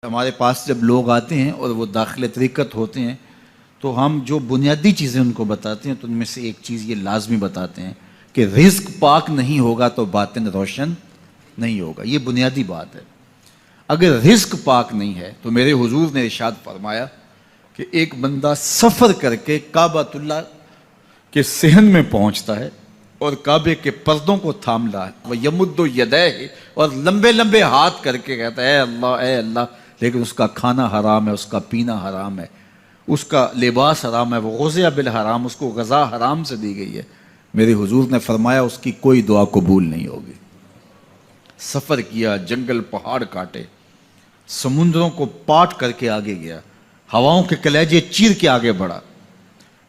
ہمارے پاس جب لوگ آتے ہیں اور وہ داخل طریقت ہوتے ہیں تو ہم جو بنیادی چیزیں ان کو بتاتے ہیں تو ان میں سے ایک چیز یہ لازمی بتاتے ہیں کہ رزق پاک نہیں ہوگا تو باطن روشن نہیں ہوگا۔ یہ بنیادی بات ہے۔ اگر رزق پاک نہیں ہے تو میرے حضور نے ارشاد فرمایا کہ ایک بندہ سفر کر کے کعبۃ اللہ کے صحن میں پہنچتا ہے اور کعبے کے پردوں کو تھام رہا ہے، وہ یمد یدیہ، اور لمبے لمبے ہاتھ کر کے کہتا ہے اے اللہ، لیکن اس کا کھانا حرام ہے، اس کا پینا حرام ہے، اس کا لباس حرام ہے، وہ غزیہ بالحرام، اس کو غذا حرام سے دی گئی ہے۔ میرے حضور نے فرمایا اس کی کوئی دعا قبول نہیں ہوگی۔ سفر کیا، جنگل پہاڑ کاٹے، سمندروں کو پاٹ کر کے آگے گیا، ہواؤں کے کلیجے چیر کے آگے بڑھا،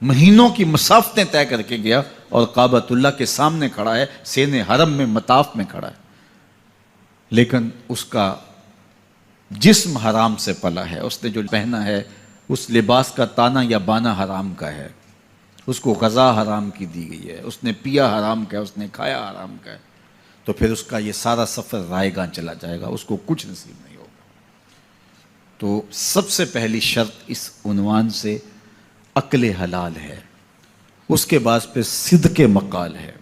مہینوں کی مسافتیں طے کر کے گیا اور کعبۃ اللہ کے سامنے کھڑا ہے، سین حرم میں مطاف میں کھڑا ہے، لیکن اس کا جسم حرام سے پلا ہے، اس نے جو پہنا ہے اس لباس کا تانا یا بانا حرام کا ہے، اس کو غذا حرام کی دی گئی ہے، اس نے پیا حرام کا ہے، اس نے کھایا حرام کا ہے، تو پھر اس کا یہ سارا سفر رائے گاں چلا جائے گا، اس کو کچھ نصیب نہیں ہوگا۔ تو سب سے پہلی شرط اس عنوان سے عقل حلال ہے، اس کے بعد پہ صدق مقال ہے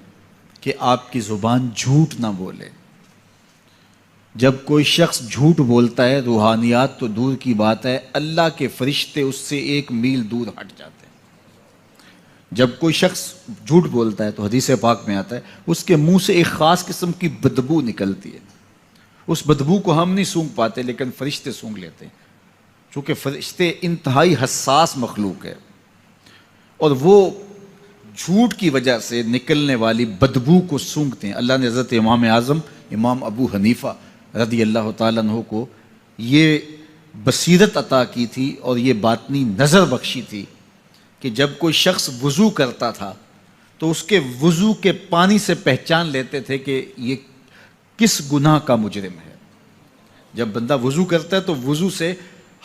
کہ آپ کی زبان جھوٹ نہ بولے۔ جب کوئی شخص جھوٹ بولتا ہے، روحانیات تو دور کی بات ہے، اللہ کے فرشتے اس سے 1 میل دور ہٹ جاتے ہیں۔ جب کوئی شخص جھوٹ بولتا ہے تو حدیث پاک میں آتا ہے اس کے منہ سے ایک خاص قسم کی بدبو نکلتی ہے، اس بدبو کو ہم نہیں سونگھ پاتے لیکن فرشتے سونگھ لیتے ہیں، چونکہ فرشتے انتہائی حساس مخلوق ہے، اور وہ جھوٹ کی وجہ سے نکلنے والی بدبو کو سونگھتے ہیں۔ اللہ نے حضرت امام اعظم امام ابو حنیفہ رضی اللہ تعالیٰ عنہ کو یہ بصیرت عطا کی تھی اور یہ باطنی نظر بخشی تھی کہ جب کوئی شخص وضو کرتا تھا تو اس کے وضو کے پانی سے پہچان لیتے تھے کہ یہ کس گناہ کا مجرم ہے۔ جب بندہ وضو کرتا ہے تو وضو سے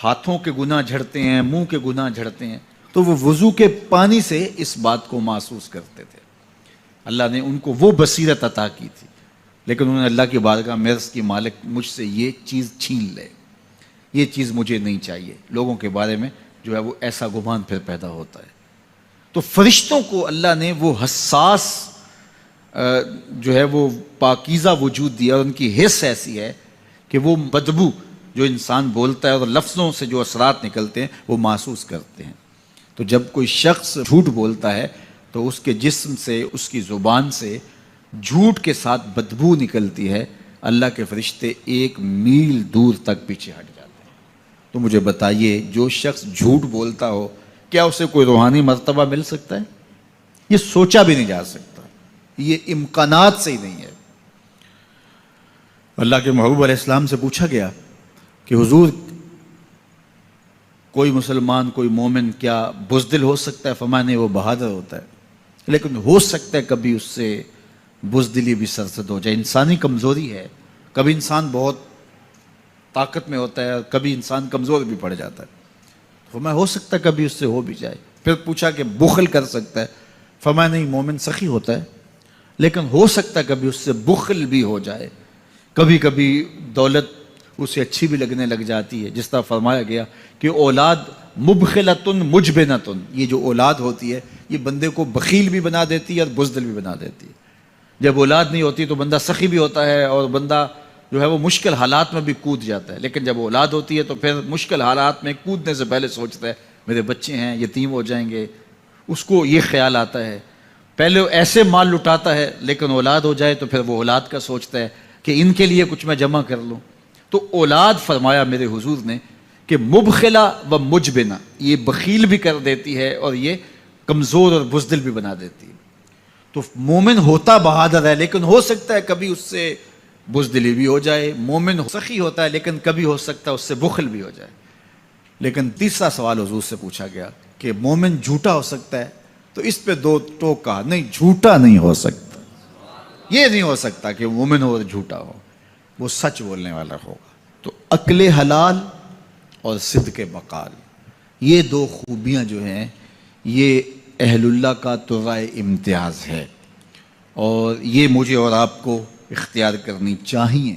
ہاتھوں کے گناہ جھڑتے ہیں، منہ کے گناہ جھڑتے ہیں، تو وہ وضو کے پانی سے اس بات کو محسوس کرتے تھے۔ اللہ نے ان کو وہ بصیرت عطا کی تھی، لیکن انہوں نے اللہ کی بارگاہ میں عرض کی مالک مجھ سے یہ چیز چھین لے، یہ چیز مجھے نہیں چاہیے۔ لوگوں کے بارے میں جو ہے وہ ایسا گمان پھر پیدا ہوتا ہے۔ تو فرشتوں کو اللہ نے وہ حساس جو ہے وہ پاکیزہ وجود دیا، اور ان کی حس ایسی ہے کہ وہ بدبو جو انسان بولتا ہے اور لفظوں سے جو اثرات نکلتے ہیں وہ محسوس کرتے ہیں۔ تو جب کوئی شخص جھوٹ بولتا ہے تو اس کے جسم سے، اس کی زبان سے جھوٹ کے ساتھ بدبو نکلتی ہے، اللہ کے فرشتے 1 میل دور تک پیچھے ہٹ جاتے ہیں۔ تو مجھے بتائیے جو شخص جھوٹ بولتا ہو کیا اسے کوئی روحانی مرتبہ مل سکتا ہے؟ یہ سوچا بھی نہیں جا سکتا، یہ امکانات سے ہی نہیں ہے۔ اللہ کے محبوب علیہ السلام سے پوچھا گیا کہ حضور کوئی مسلمان، کوئی مومن کیا بزدل ہو سکتا ہے؟ فرمایا نہیں، وہ بہادر ہوتا ہے، لیکن ہو سکتا ہے کبھی اس سے بزدلی بھی سرزد ہو جائے، انسانی کمزوری ہے، کبھی انسان بہت طاقت میں ہوتا ہے اور کبھی انسان کمزور بھی پڑ جاتا ہے۔ فرمایا ہو سکتا ہے کبھی اس سے ہو بھی جائے۔ پھر پوچھا کہ بخل کر سکتا ہے؟ فرمایا نہیں، مومن سخی ہوتا ہے لیکن ہو سکتا ہے کبھی اس سے بخل بھی ہو جائے، کبھی کبھی دولت اسے اچھی بھی لگنے لگ جاتی ہے، جس طرح فرمایا گیا کہ اولاد مبخلتن مجبنتن، یہ جو اولاد ہوتی ہے یہ بندے کو بخیل بھی بنا دیتی ہے اور بزدل بھی بنا دیتی ہے۔ جب اولاد نہیں ہوتی تو بندہ سخی بھی ہوتا ہے اور بندہ جو ہے وہ مشکل حالات میں بھی کود جاتا ہے، لیکن جب اولاد ہوتی ہے تو پھر مشکل حالات میں کودنے سے پہلے سوچتا ہے میرے بچے ہیں یتیم ہو جائیں گے، اس کو یہ خیال آتا ہے، پہلے ایسے مال لٹاتا ہے لیکن اولاد ہو جائے تو پھر وہ اولاد کا سوچتا ہے کہ ان کے لیے کچھ میں جمع کر لوں۔ تو اولاد فرمایا میرے حضور نے کہ مبخلہ و مجبنہ، یہ بخیل بھی کر دیتی ہے اور یہ کمزور اور بزدل بھی بنا دیتی ہے۔ تو مومن ہوتا بہادر ہے لیکن ہو سکتا ہے کبھی اس سے بزدلی بھی ہو جائے، مومن سخی ہوتا ہے لیکن کبھی ہو سکتا ہے اس سے بخل بھی ہو جائے۔ لیکن تیسرا سوال حضور سے پوچھا گیا کہ مومن جھوٹا ہو سکتا ہے؟ تو اس پہ 2 ٹوک کہا، نہیں جھوٹا نہیں ہو سکتا، یہ نہیں ہو سکتا کہ مومن ہو اور جھوٹا ہو، وہ سچ بولنے والا ہوگا۔ تو عقل حلال اور صدق مقال، یہ 2 خوبیاں جو ہیں یہ اہل اللہ کا طرائے امتیاز ہے، اور یہ مجھے اور آپ کو اختیار کرنی چاہیے۔